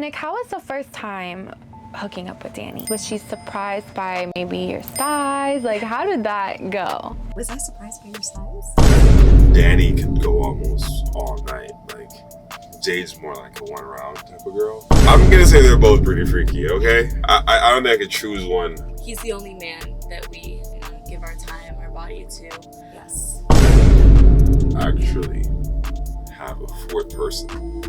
Nick, how was the first time hooking up with Danny? Was she surprised by maybe your size? Like, how did that go? Was I surprised by your size? Danny can go almost all night. Like, Jade's more like a one round type of girl. I'm gonna say they're both pretty freaky, okay? I don't think I could choose one. He's the only man that we give our time, our body to. Yes. Actually have a fourth person.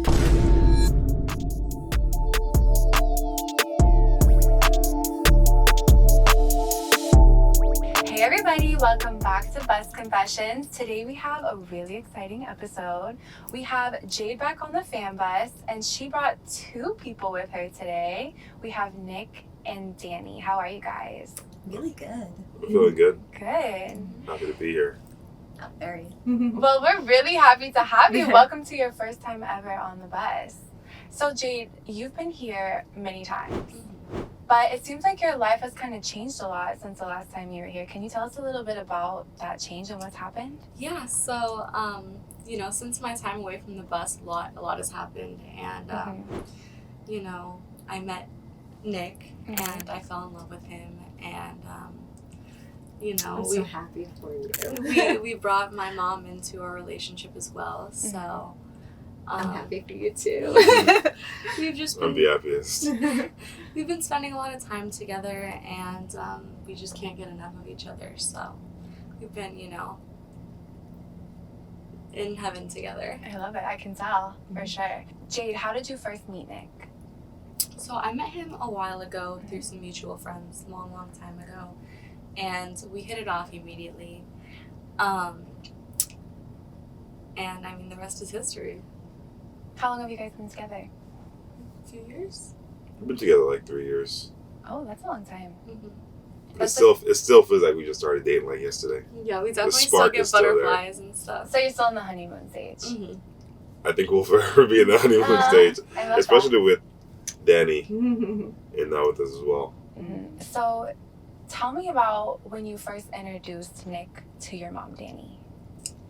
Hey everybody, welcome back to Bus Confessions. Today we have a really exciting episode. We have Jade back on the fan bus, and she brought two people with her today. We have Nick and Danny. How are you guys? Really good. I'm feeling good. Good. Happy to be here. Not very. Well, we're really happy to have you. Welcome to your first time ever on the bus. So Jade, you've been here many times, but it seems like your life has kind of changed a lot since the last time you were here. Can you tell us a little bit about that change and what's happened? Yeah, so, since my time away from the bus, a lot has happened. And, I met Nick and I fell in love with him. And, I'm so happy for you. we brought my mom into our relationship as well. So I'm happy for you too. We've just I'm the happiest. we've been spending a lot of time together, and we just can't get enough of each other. So we've been, in heaven together. I love it. I can tell for sure. Jade, how did you first meet Nick? So I met him a while ago through some mutual friends, long time ago, and we hit it off immediately. And I mean, the rest is history. How long have you guys been together? A few years. We've been together like 3 years. Oh, that's a long time. It still feels like we just started dating like yesterday. Yeah, we definitely still spark get is still there. butterflies and stuff. So you're still in the honeymoon stage. I think we'll forever be in the honeymoon stage, I love especially that. with Danny and now with us as well. So tell me about when you first introduced Nick to your mom, Danny.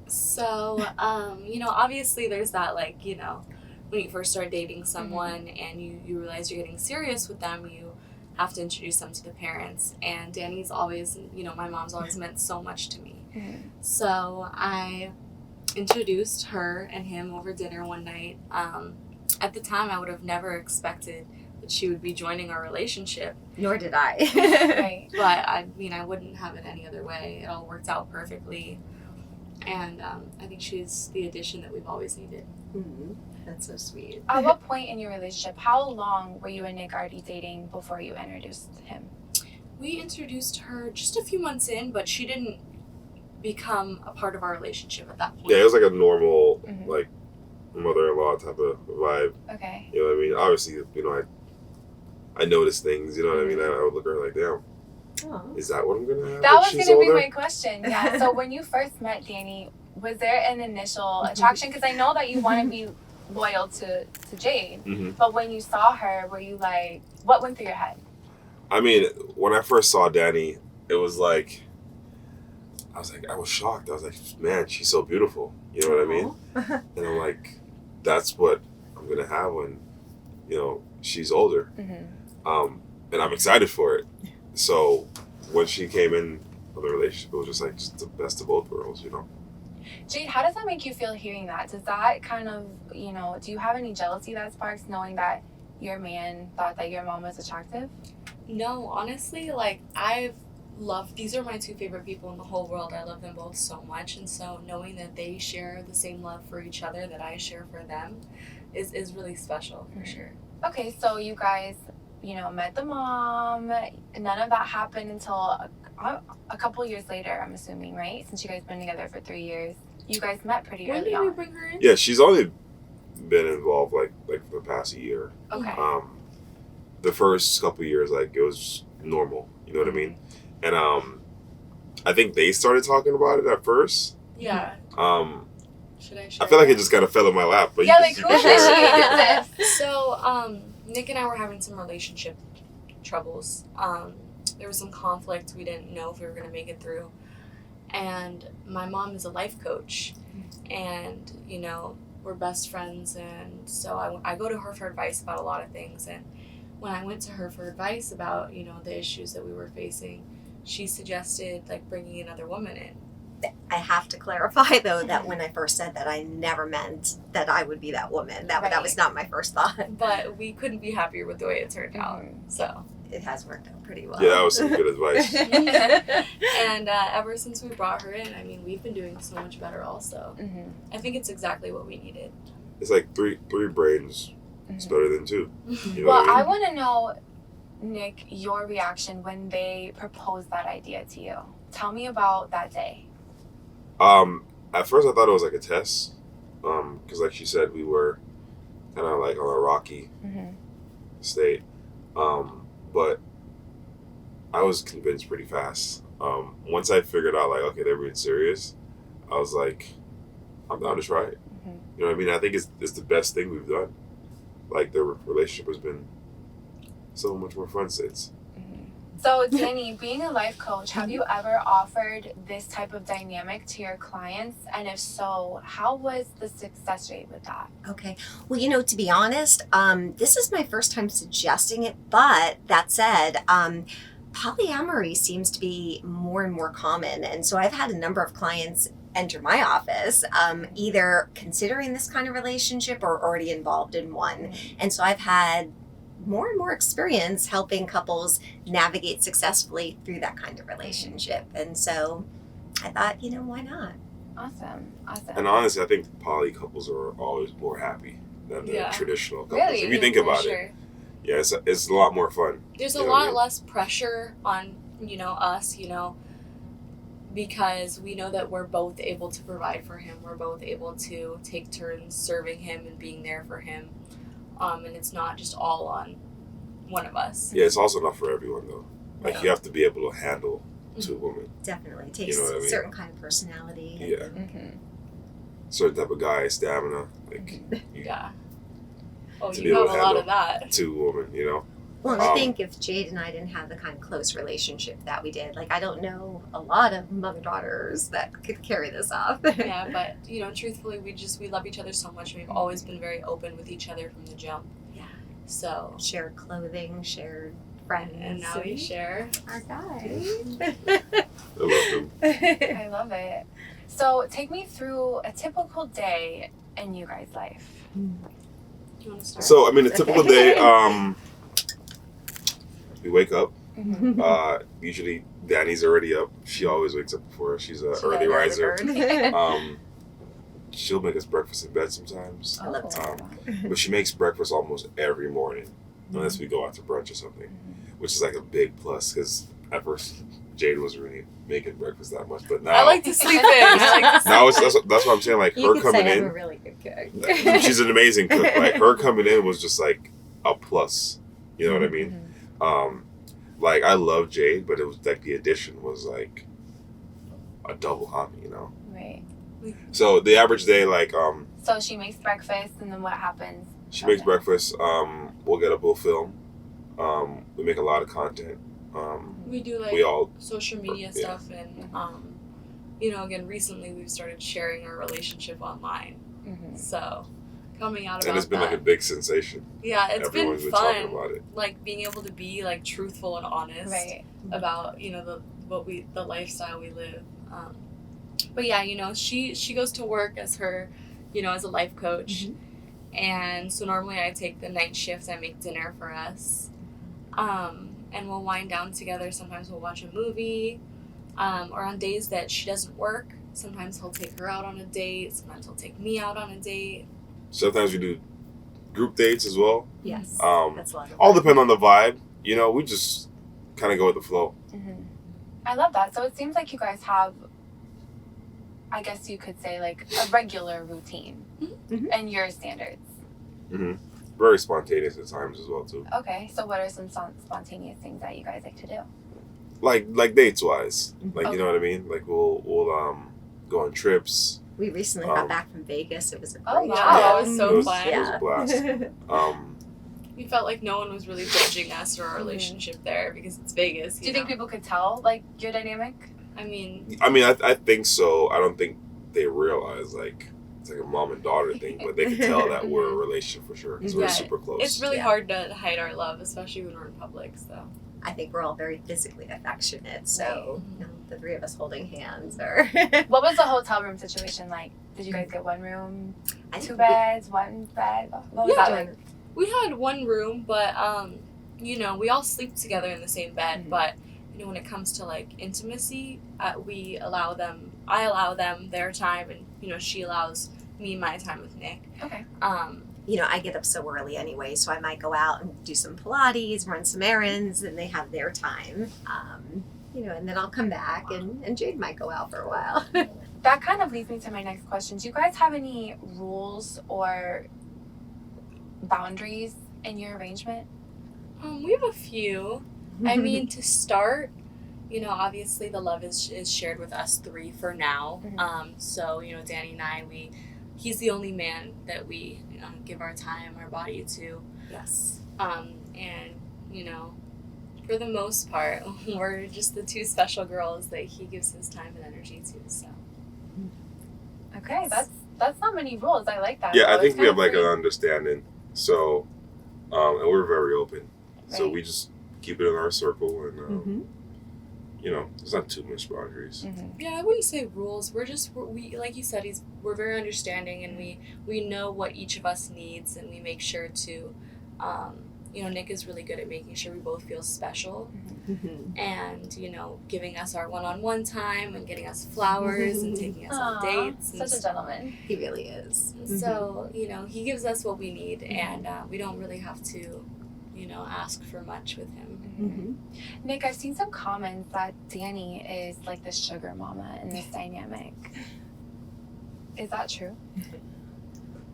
So, obviously there's that, when you first start dating someone and you realize you're getting serious with them, you have to introduce them to the parents. And Danny's always, my mom's always meant so much to me. So I introduced her and him over dinner one night. At the time, I would have never expected that she would be joining our relationship. Nor did I. Right. But, I wouldn't have it any other way. It all worked out perfectly. And I think she's the addition that we've always needed. That's so sweet. At what point in your relationship, how long were you and Nick already dating before you introduced him? We introduced her just a few months in, but she didn't become a part of our relationship at that point. Yeah, it was like a normal, like, mother-in-law type of vibe. Okay. You know what I mean? Obviously, I noticed things, you know what I mean? I would look at her like, damn, is that what I'm going to have? That when was she's going to be older? my question. Yeah. So when you first met Danny, was there an initial attraction? Because I know that you want to be loyal to Jade, but when you saw her, were you like, what went through your head? I mean, when I first saw Danny, it was like, I was shocked. I was like, man, she's so beautiful. You know what I mean? And I'm like, that's what I'm going to have when, she's older. And I'm excited for it. So when she came in for the relationship, it was just the best of both worlds, Jade, how does that make you feel hearing that? Does that kind of, do you have any jealousy that sparks knowing that your man thought that your mom was attractive? No, honestly, these are my two favorite people in the whole world. I love them both so much. And so knowing that they share the same love for each other that I share for them is really special, for sure. Okay, so you guys, met the mom. None of that happened until a couple years later, I'm assuming, right? Since you guys been together for 3 years. You guys met pretty When early did on. we bring her in? Yeah, she's only been involved like for the past year. Okay. The first couple of years, it was normal. You know what I mean? And I think they started talking about it at first. Yeah. Should I share I feel like that? it just kind of fell in my lap. But Yeah, you like can who initiated this? So, Nick and I were having some relationship troubles. There was some conflict. We didn't know if we were going to make it through. And my mom is a life coach. And, we're best friends, and so I go to her for advice about a lot of things. And when I went to her for advice about, you know, the issues that we were facing, she suggested like bringing another woman in. I have to clarify, though, that when I first said that, I never meant that I would be that woman. That was not my first thought. But we couldn't be happier with the way it turned out. So It has worked out pretty well. Yeah, that was some good advice. and ever since we brought her in, I mean, we've been doing so much better also. I think it's exactly what we needed. It's like three brains. It's better than two. You know Well, what I I mean? want to know, Nick, your reaction when they proposed that idea to you. Tell me about that day. At first I thought it was like a test, because like she said, we were kind of like on a rocky state, but I was convinced pretty fast. Once I figured out like, okay, they're being serious, I was like, I'm down to try it. You know what I mean? I think it's the best thing we've done. Like the relationship has been so much more fun since. So, Danny, being a life coach, have you ever offered this type of dynamic to your clients? And if so, how was the success rate with that? Okay. Well, you know, to be honest, this is my first time suggesting it, but that said, polyamory seems to be more and more common. And so I've had a number of clients enter my office, either considering this kind of relationship or already involved in one. And so I've had more and more experience helping couples navigate successfully through that kind of relationship. And so I thought, you know, why not? Awesome. And honestly, I think poly couples are always more happy than the traditional couples. Really? If you think about it, yeah, it's a lot more fun. There's You a know what I lot mean? less pressure on, you know, us, you know, because we know that we're both able to provide for him. We're both able to take turns serving him and being there for him. And it's not just all on one of us. Yeah, it's also not for everyone though. Like you have to be able to handle two women. Definitely. It takes You know what I a mean? certain kind of personality. Yeah. Certain type of guy, stamina. Like Yeah. Oh, To be you able have to a lot handle of that. two women, you know? Well, and I think if Jade and I didn't have the kind of close relationship that we did, like I don't know a lot of mother-daughters that could carry this off. Yeah, but you know, truthfully, we love each other so much. We've always been very open with each other from the jump. Yeah. So. Shared clothing, shared friends. And now we share. Our guys. I love them. I love it. So, take me through a typical day in you guys' life. Do you want to start? So, I mean, a typical day, we wake up. Usually Danny's already up. She always wakes up before us. She's an early riser. She'll make us breakfast in bed sometimes. I love it. But she makes breakfast almost every morning, unless we go out to brunch or something, which is like a big plus because at first Jade wasn't really making breakfast that much, but now I like to sleep in. I like to sleep now that's what I'm saying. Like You her could coming say I'm in, a really good cook. she's an amazing cook. Like her coming in was just like a plus. You know what I mean? Like I love Jade, but it was like the addition was like a double hump, you know. Right. So the average day, like So she makes breakfast, and then what happens? she makes breakfast. We'll get up, we'll film. We make a lot of content. We do like We all social media stuff, and you know, again, recently we've started sharing our relationship online. So coming out about and it's been that, like a big sensation. yeah, it's Everyone's been talking fun. about it. Like being able to be like truthful and honest Right. about, you know, the lifestyle we live. But yeah, you know, she goes to work as her, you know, as a life coach, and so normally I take the night shift. I make dinner for us, and we'll wind down together. Sometimes we'll watch a movie, or on days that she doesn't work, sometimes he'll take her out on a date. Sometimes he'll take me out on a date. Sometimes we do group dates as well. Yes. That's a lot of all fun. depend on the vibe. You know, we just kind of go with the flow. I love that. So it seems like you guys have, I guess you could say, like a regular routine and your standards. Very spontaneous at times as well too. Okay, so what are some spontaneous things that you guys like to do? Like dates wise, like you know what I mean. Like we'll go on trips. We recently got back from Vegas. It was a great Oh, wow. trip. That was It so was, fun. it was a blast. We felt like no one was really judging us or our relationship there because it's Vegas. Do you think people could tell, like, your dynamic? I mean, I mean, I think so. I don't think they realize like it's like a mom and daughter thing, but they can tell that we're a relationship for sure because we're Yeah, super close. It's really Yeah. hard to hide our love, especially when we're in public. So I think we're all very physically affectionate, so Right. you know, the three of us holding hands or What was the hotel room situation like? Did you guys get one room, I two think beds, one bed? What was Yeah. that like? we had one room, but you know, we all sleep together in the same bed. Mhm. But you know, when it comes to like intimacy, we allow them. I allow them their time, and you know, she allows me my time with Nick. Okay. you know, I get up so early anyway, so I might go out and do some Pilates, run some errands, and they have their time. You know, and then I'll come back and Jade might go out for a while. That kind of leads me to my next question. Do you guys have any rules or boundaries in your arrangement? We have a few. I mean, to start, you know, obviously the love is shared with us three for now. Mhm. So, you know, Danny and I, he's the only man that we give our time, our body to. Yes. And, you know, for the most part, we're just the two special girls that he gives his time and energy to, so. Okay, that's not many rules. I like that. Yeah, So I it's think we kind have of like free. an understanding. So, and we're very open. So Right. we just keep it in our circle, and Mhm. you know, there's not too much boundaries. Mhm. Yeah, I wouldn't say rules. We like you said, we're very understanding, and we know what each of us needs, and we make sure to, you know, Nick is really good at making sure we both feel special, Mhm. and you know, giving us our one-on-one time and getting us flowers and taking us on Aw, dates. And such a gentleman. He really is. so you know, he gives us what we need, and we don't really have to, you know, ask for much with him. Mhm. Nick, I've seen some comments that Danny is like the sugar mama in this dynamic. Is that true?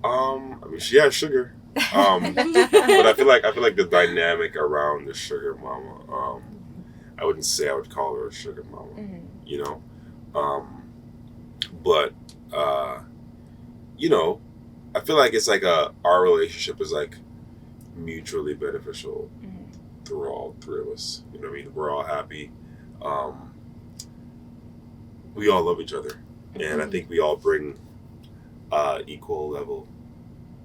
I mean, she has sugar, but I feel like the dynamic around the sugar mama. I wouldn't say I would call her a sugar mama. Mm-hmm. You know, but you know, I feel like it's like our relationship is like mutually beneficial through all three of us. You know what I mean? We're all happy. We all love each other, and I think we all bring equal level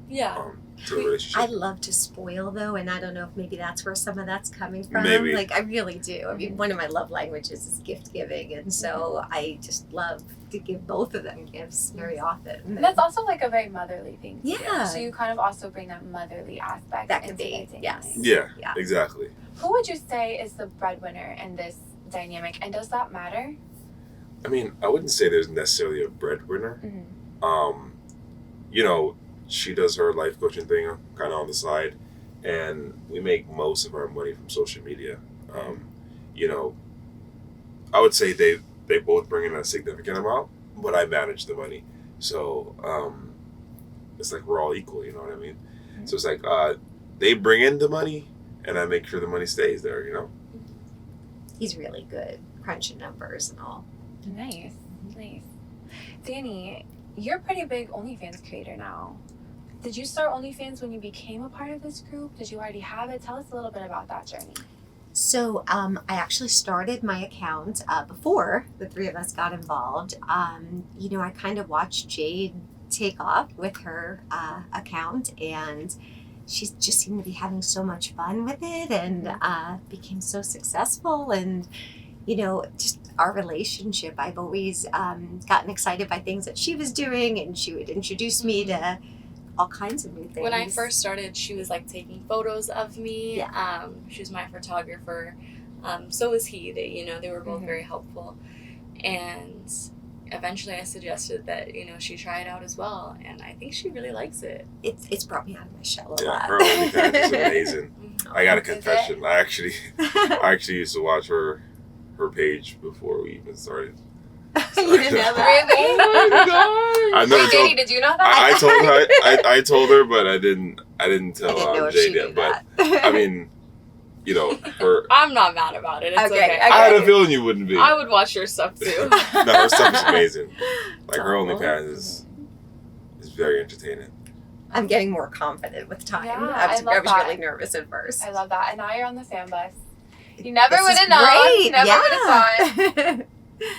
Yeah. to the relationship. I love to spoil though, and I don't know if maybe that's where some of that's coming from. Maybe. Like I really do. I mean, one of my love languages is gift giving, and so I just love to give both of them gifts very often. And that's also like a very motherly thing. To do. Yeah. So you kind of also bring that motherly aspect. That could into be, the dynamic. yes. Yeah, Yeah. exactly. Who would you say is the breadwinner in this dynamic, and does that matter? I mean, I wouldn't say there's necessarily a breadwinner. Mm-hmm. You know, she does her life coaching thing kind of on the side, and we make most of our money from social media. You know, I would say they both bring in a significant amount, but I manage the money. So it's like we're all equal, you know what I mean? Mm-hmm. So it's like they bring in the money, and I make sure the money stays there, you know? He's really good crunching numbers and all. Nice. Danny, you're a pretty big OnlyFans creator now. Did you start OnlyFans when you became a part of this group? Did you already have it? Tell us a little bit about that journey. So I actually started my account before the three of us got involved. You know, I kind of watched Jade take off with her account, and she just seemed to be having so much fun with it, and became so successful. And you know, just our relationship, I've always gotten excited by things that she was doing, and she would introduce me to all kinds of new things. When I first started, she was like taking photos of me. Yeah. She was my photographer. So was he. They were both very helpful. And eventually I suggested that, she try it out as well. And I think she really likes it. It's brought me out of my shell a Yeah, lot. her OnlyFans is amazing. I got a Is it? confession. I actually used to watch her page before we even started. You didn't know that? Really? Oh my god! I never Wait, told. Danny, did you know that? I told her. I told her, but I didn't tell I didn't know if Jade she knew yet. But that. I mean, her. I'm not mad about it. It's Okay, okay. I had a feeling you wouldn't be. I would watch your stuff too. No, her stuff is amazing. Like her Aw. OnlyFans is very entertaining. I'm getting more confident with time. Yeah, I was I love that. really nervous at first. I love that. And now you're on the fan bus. You never This would is have known. great. Never would have thought. Yeah.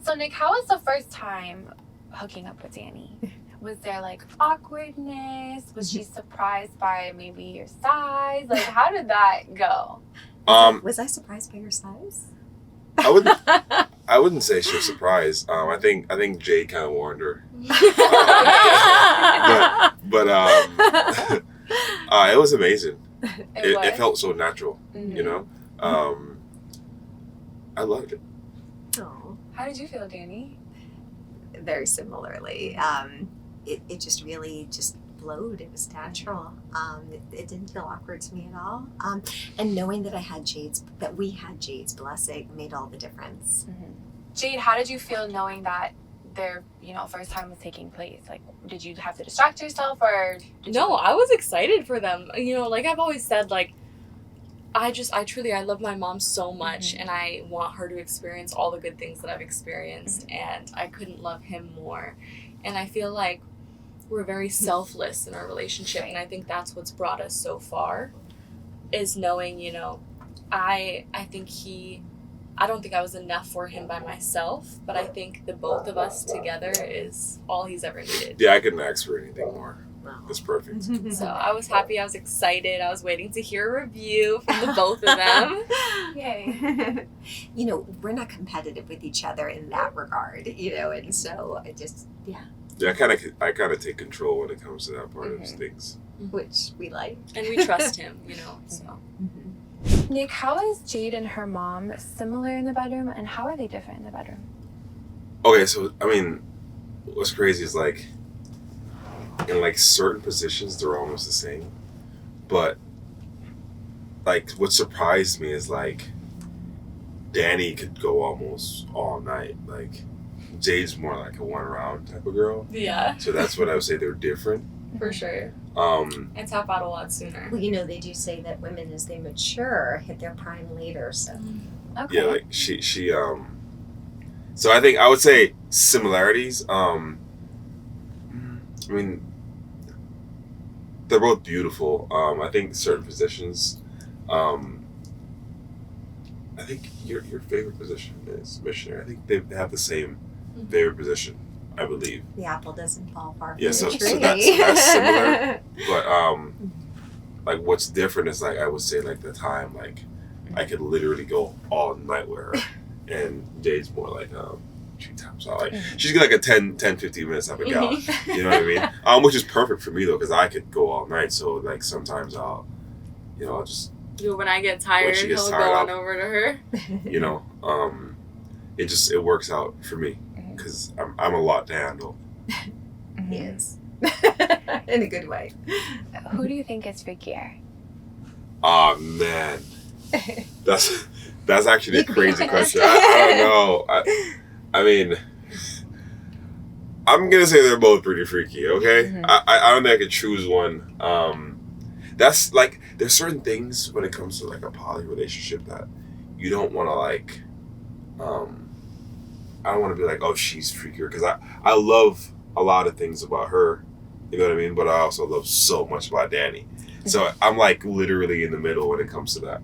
So, Nick, how was the first time hooking up with Danny? Was there like awkwardness? Was she surprised by maybe your size? Like, how did that go? Was I surprised by your size? I wouldn't say she was surprised. I think Jade kind of warned her. But it was amazing. It felt so natural, you know. I loved it. Oh, How did you feel, Danny? very similarly. It just really just flowed. It was natural. It didn't feel awkward to me at all. And knowing that we had Jade's blessing made all the difference. Jade, how did you feel knowing that their, first time was taking place? Like, did you have to distract yourself, or No, I was excited for them. Like I've always said, like, I love my mom so much, and I want her to experience all the good things that I've experienced, and I couldn't love him more. And I feel like we're very selfless in our relationship, and I think that's what's brought us so far, is knowing, I don't think I was enough for him by myself, but I think the both of us together is all he's ever needed. Yeah, I couldn't ask for anything more. Wow. It's perfect. So I was happy, I was excited, I was waiting to hear a review from the both of them. Yay. We're not competitive with each other in that regard, and so I just, Yeah, I kind of take control when it comes to that part of things. which we like. And we trust him, so. Nick, how is Jade and her mom similar in the bedroom, and how are they different in the bedroom? Okay, so I mean, what's crazy is like, in like certain positions they're almost the same, but like what surprised me is like Danny could go almost all night. Like Jade's more like a one round type of girl. Yeah, So that's what I would say, they're different. for sure. And tap out a lot sooner. Well, they do say that women, as they mature, hit their prime later. So Okay. Yeah, like she so I think I would say similarities. I mean, they're both beautiful. I think certain positions, I think your favorite position is missionary. I think they have the same favorite position, I believe. the apple doesn't fall far from Yeah, the so tree. that's similar. But like what's different is like I would say like the time, like I could literally go all night with her, and Jade's more like she taps out, like she's like a 10 15 minutes type of gal. You know what I mean? Which is perfect for me though, because I could go all night. So like sometimes I'll just When I get tired, she gets he'll tired, go I'll- on over to her. it works out for me because I'm a lot to handle. Yes. In a good way. Who do you think is freakier? Oh man, that's actually a crazy question. I don't know. I mean, I'm gonna say they're both pretty freaky. Okay, I don't think I could choose one. That's like there's certain things when it comes to like a poly relationship that you don't want to like. I don't want to be like, oh, she's freakier, because I love a lot of things about her. You know what I mean? But I also love so much about Danny. So I'm like literally in the middle when it comes to that.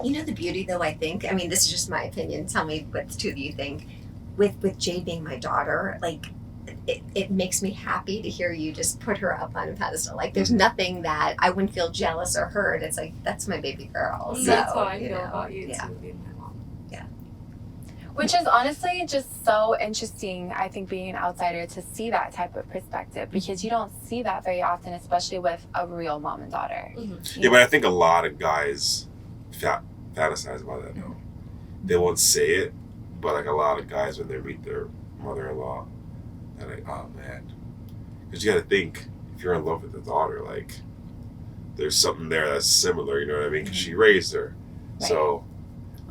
The beauty, though, I think, I mean, this is just my opinion. Tell me what the two of you think. With Jade being my daughter, like, it makes me happy to hear you just put her up on a pedestal. Like, there's nothing that I wouldn't feel jealous or hurt. It's like, that's my baby girl. So, That's how I feel about you yeah. too, being my mom. Which is honestly just so interesting, I think, being an outsider, to see that type of perspective, because you don't see that very often, especially with a real mom and daughter. Yeah, but I think a lot of guys fantasize about that though. They won't say it, but like a lot of guys when they meet their mother-in-law, they're like, oh man. Because you got to think, if you're in love with the daughter, like there's something there that's similar, you know what I mean? Because she raised her. Right. So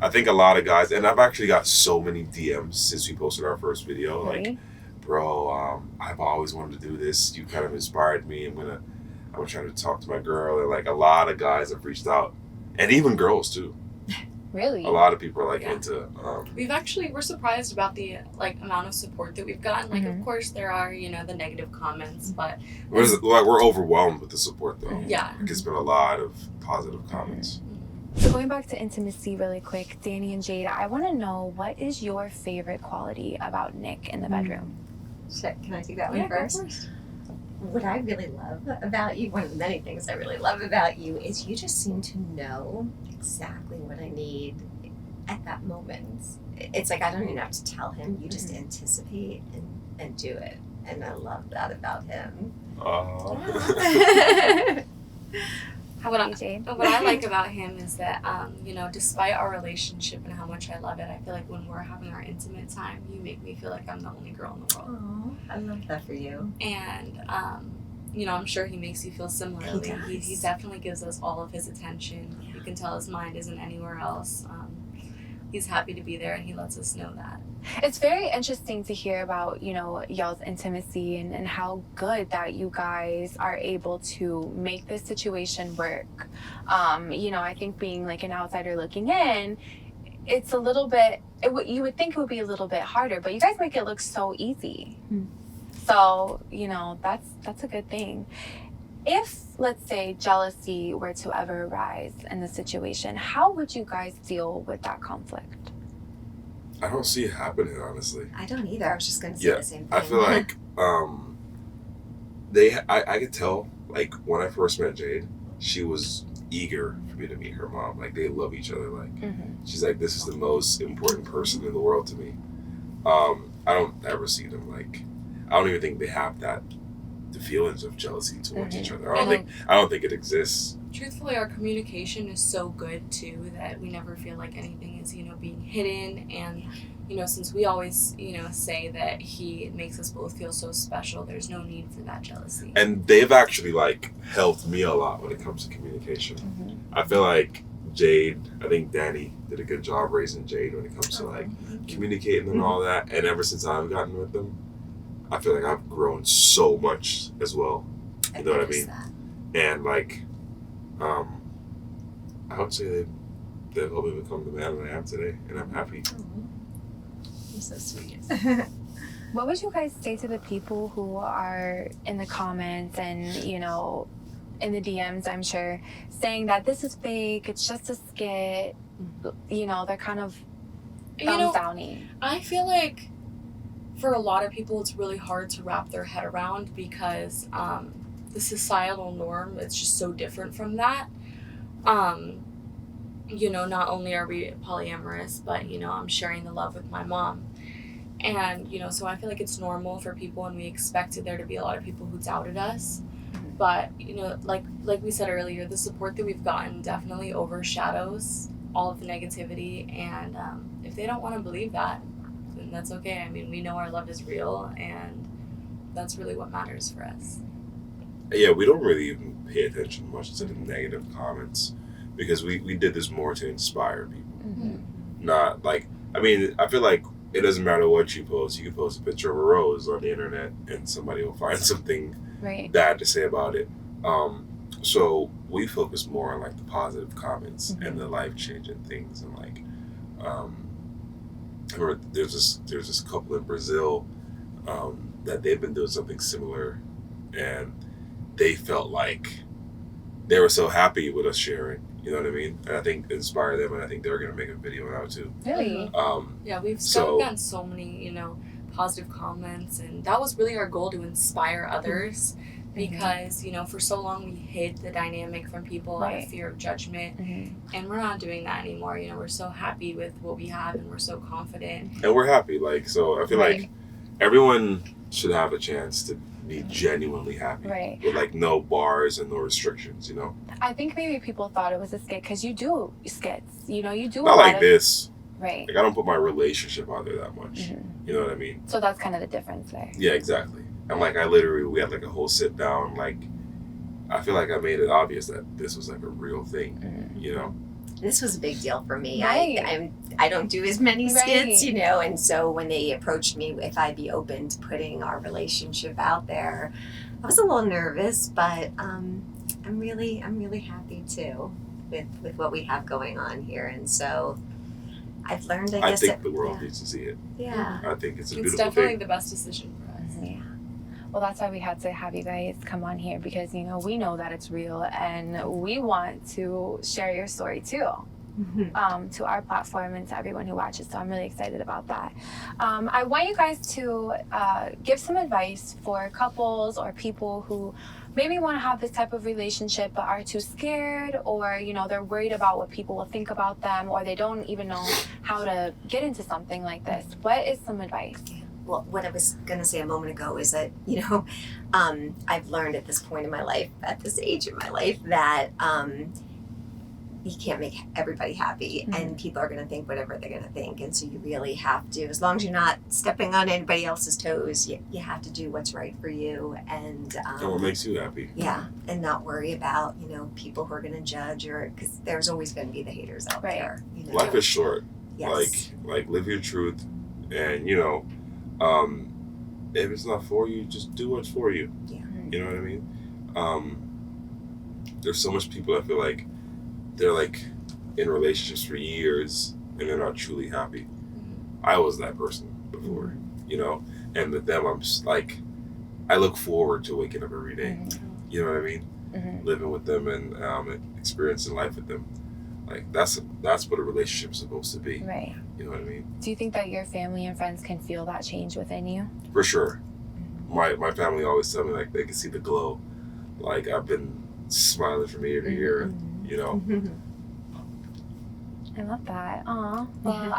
I think a lot of guys, and I've actually got so many DMs since we posted our first video, like, Really? bro, I've always wanted to do this. You kind of inspired me. I'm trying to talk to my girl. And like a lot of guys have reached out, and even girls too. Really? A lot of people are like Yeah. into. We're surprised about the amount of support that we've gotten. Like, of course, there are the negative comments, but We're overwhelmed with the support though. yeah. Like, it's been a lot of positive comments. So going back to intimacy really quick, Danny and Jade, I want to know, what is your favorite quality about Nick in the bedroom? Can I take that one Yeah, go first? first. What I really love about you, one of the many things I really love about you, is you just seem to know exactly what I need at that moment. It's like I don't even have to tell him. You just anticipate and do it. And I love that about him. How about you, Jade? What I like about him is that, you know, despite our relationship and how much I love it, I feel like when we're having our intimate time, you make me feel like I'm the only girl in the world. Oh, I love that for you. And, you know, I'm sure he makes you feel similarly. He definitely gives us all of his attention. You can tell his mind isn't anywhere else. He's happy to be there, and he lets us know that. It's very interesting to hear about, you know, y'all's intimacy and how good that you guys are able to make this situation work. You know, I think being like an outsider looking in, it's a little bit, you would think it would be a little bit harder, but you guys make it look so easy. So, you know, that's a good thing. If, let's say, jealousy were to ever arise in the situation, how would you guys deal with that conflict? I don't see it happening, honestly. I don't either. I was just going to say the same thing. I feel like I could tell, like, when I first met Jade, she was eager for me to meet her mom. Like, they love each other. Like, she's like, this is the most important person in the world to me. I don't ever see them, like, I don't even think they have the feelings of jealousy towards each other. I don't think it exists. Truthfully, our communication is so good too that we never feel like anything is, you know, being hidden. And, you know, since we always, you know, say that he makes us both feel so special, there's no need for that jealousy. And they've actually, like, helped me a lot when it comes to communication. I feel like Jade, I think Danny did a good job raising Jade when it comes to, like, communicating and all that. And ever since I've gotten with them, I feel like I've grown so much as well. You know what I mean? And, like, I would say they've helped me become the man that I am today, and I'm happy. You're so sweet. What would you guys say to the people who are in the comments and, you know, in the DMs, I'm sure, saying that this is fake, it's just a skit, you know, they're kind of thumbs downy? I feel like for a lot of people, it's really hard to wrap their head around because the societal norm is just so different from that. You know, not only are we polyamorous, but, you know, I'm sharing the love with my mom. And, you know, so I feel like it's normal for people, and we expected there to be a lot of people who doubted us. But, you know, like we said earlier, the support that we've gotten definitely overshadows all of the negativity. And if they don't want to believe that, then that's okay. I mean, we know our love is real, and that's really what matters for us. Yeah, we don't really even pay attention much to the negative comments because we did this more to inspire people. Not like, I mean, I feel like it doesn't matter what you post. You can post a picture of a rose on the internet and somebody will find something bad to say about it. So we focus more on, like, the positive comments and the life-changing things. And, like, I remember there's this couple in Brazil that they've been doing something similar, and they felt like they were so happy with us sharing, you know what I mean? And I think it inspired them, and I think they're going to make a video now too. Really? Yeah, we've gotten so many, you know, positive comments, and that was really our goal, to inspire others because, you know, for so long we hid the dynamic from people out of fear of judgment, and we're not doing that anymore. You know, we're so happy with what we have, and we're so confident. And we're happy, like, so I feel like everyone should have a chance to be genuinely happy with, like, no bars and no restrictions, you know? I think maybe people thought it was a skit because you do skits, you know, you do not a lot like this. Right. Like, I don't put my relationship out there that much. You know what I mean? So that's kind of the difference there. Yeah, exactly. And, like, we had, like, a whole sit down, like, I feel like I made it obvious that this was, like, a real thing, you know? This was a big deal for me. Right. I don't do as many skits, you know, and so when they approached me if I'd be open to putting our relationship out there, I was a little nervous, but I'm really happy too with what we have going on here, and so I've learned. I think the world needs to see it. Yeah, I think it's a beautiful thing. It's definitely the best decision for us. Yeah. Well, that's why we had to have you guys come on here, because, you know, we know that it's real and we want to share your story too. to our platform and to everyone who watches. So I'm really excited about that. I want you guys to give some advice for couples or people who maybe want to have this type of relationship but are too scared, or they're worried about what people will think about them, or they don't even know how to get into something like this. What is some advice? Well, what I was going to say a moment ago is that, I've learned at this point in my life, at this age in my life, that you can't make everybody happy, and people are going to think whatever they're going to think. And so you really have to, as long as you're not stepping on anybody else's toes, you have to do what's right for you. And what makes you happy. Yeah, and not worry about, people who are going to judge, or because there's always going to be the haters out there. Life is short. Yes. Like live your truth, and if it's not for you, just do what's for you. Yeah. You know what I mean? There's so much people that feel like they're like in relationships for years and they're not truly happy. I was that person before, and with them, I'm just like, I look forward to waking up every day. You know what I mean? Living with them and experiencing life with them. Like that's what a relationship's supposed to be. Right. You know what I mean? Do you think that your family and friends can feel that change within you? For sure. My family always tell me like they can see the glow. Like I've been smiling from ear to ear, I love that. Aw. Well,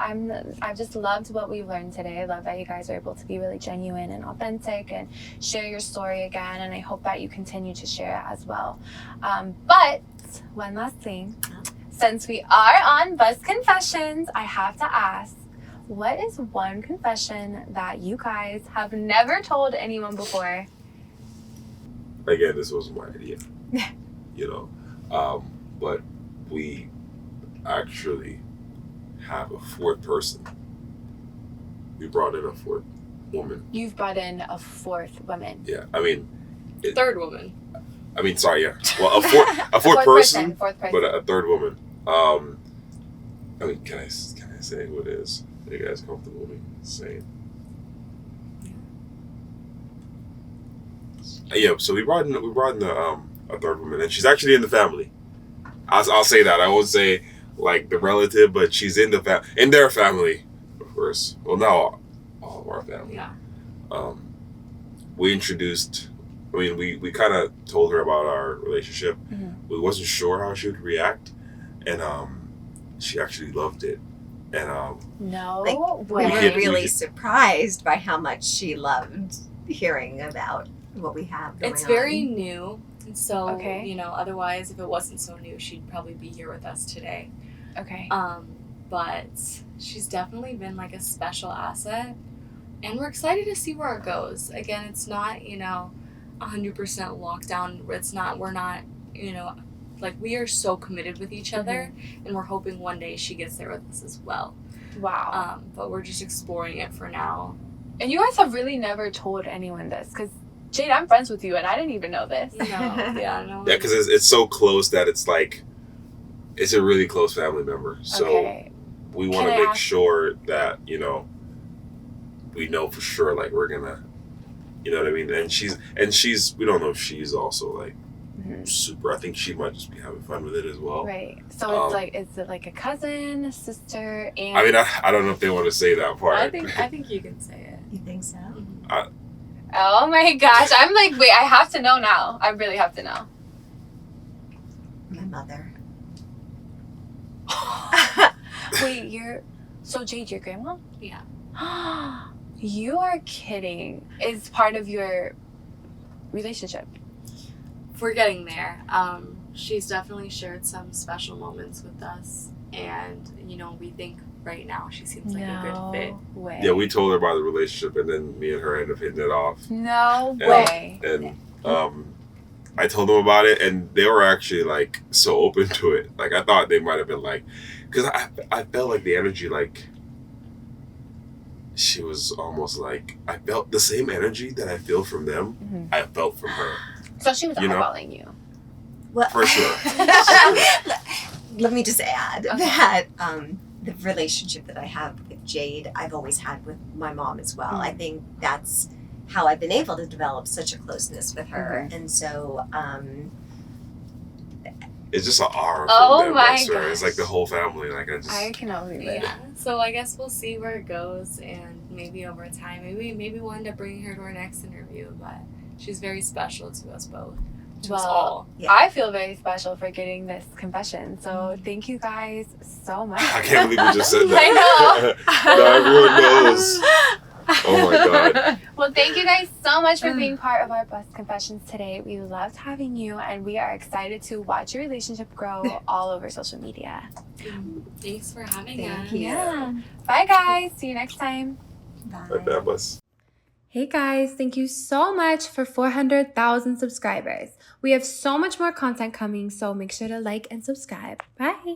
I've just loved what we've learned today. I love that you guys are able to be really genuine and authentic and share your story again, and I hope that you continue to share it as well. But one last thing. Since we are on Buzz Confessions, I have to ask, what is one confession that you guys have never told anyone before? Again, this wasn't my idea. But we actually have a fourth person. We brought in a fourth woman. You've brought in a fourth woman. Yeah, I mean... third woman. I mean, sorry, yeah. Well, a fourth person, fourth person. but a third woman. I mean, can I say who it is? Are you guys comfortable with me saying? Yeah, so we brought in a third woman, and she's actually in the family. I'll say that. I won't say like the relative, but she's in their family, of course. Well, now all of our family. Yeah. We introduced. I mean, we kind of told her about our relationship. We wasn't sure how she would react, and she actually loved it. And No we way. were really surprised by how much she loved hearing about what we have going on. It's very new, and so Okay. otherwise, if it wasn't so new, she'd probably be here with us today. Okay. But she's definitely been like a special asset, and we're excited to see where it goes. Again, it's not 100% locked down. We're not like, we are so committed with each other, and we're hoping one day she gets there with us as well. Wow. But we're just exploring it for now. And you guys have really never told anyone this, because Jade, I'm friends with you, and I didn't even know this. No. yeah, because it's so close that it's like it's a really close family member. So Okay. we want to make sure that we know for sure, like we're gonna, you know what I mean. And she's we don't know if she's also like super. I think she might just be having fun with it as well. Right. So it's like, is it like a cousin, a sister, and... I mean, I don't know if they want to say that part. I think you can say it. You think so? Oh my gosh. I'm like, wait, I have to know now. I really have to know. My mother. Wait, so Jade, your grandma? Yeah. You are kidding. Is part of your relationship? We're getting there. She's definitely shared some special moments with us, and we think right now she seems like a good fit. Way. Yeah, we told her about the relationship, and then me and her ended up hitting it off. No way. And I told them about it, and they were actually like so open to it. Like I thought they might have been like, because I felt like the energy, like she was almost like, I felt the same energy that I feel from them. I felt from her. So she was eyeballing you. Well, For sure. Let me just add that the relationship that I have with Jade, I've always had with my mom as well. I think that's how I've been able to develop such a closeness with her. And so it's just an aura Oh from them. my I swear. It's gosh. like the whole family. Like I cannot believe it. Yeah. So I guess we'll see where it goes, and maybe over time, maybe we'll end up bringing her to our next interview. But she's very special to us both. To us Well, all. Yeah. I feel very special for getting this confession. So thank you guys so much. I can't believe you just said I that. Now everyone knows. Oh my God. Well, thank you guys so much for being part of our Bus Confessions today. We loved having you, and we are excited to watch your relationship grow all over social media. Thanks for having Thank us. you. Yeah. Bye, guys. See you next time. Like that bus. Hey guys, thank you so much for 400,000 subscribers. We have so much more content coming, so make sure to like and subscribe. Bye.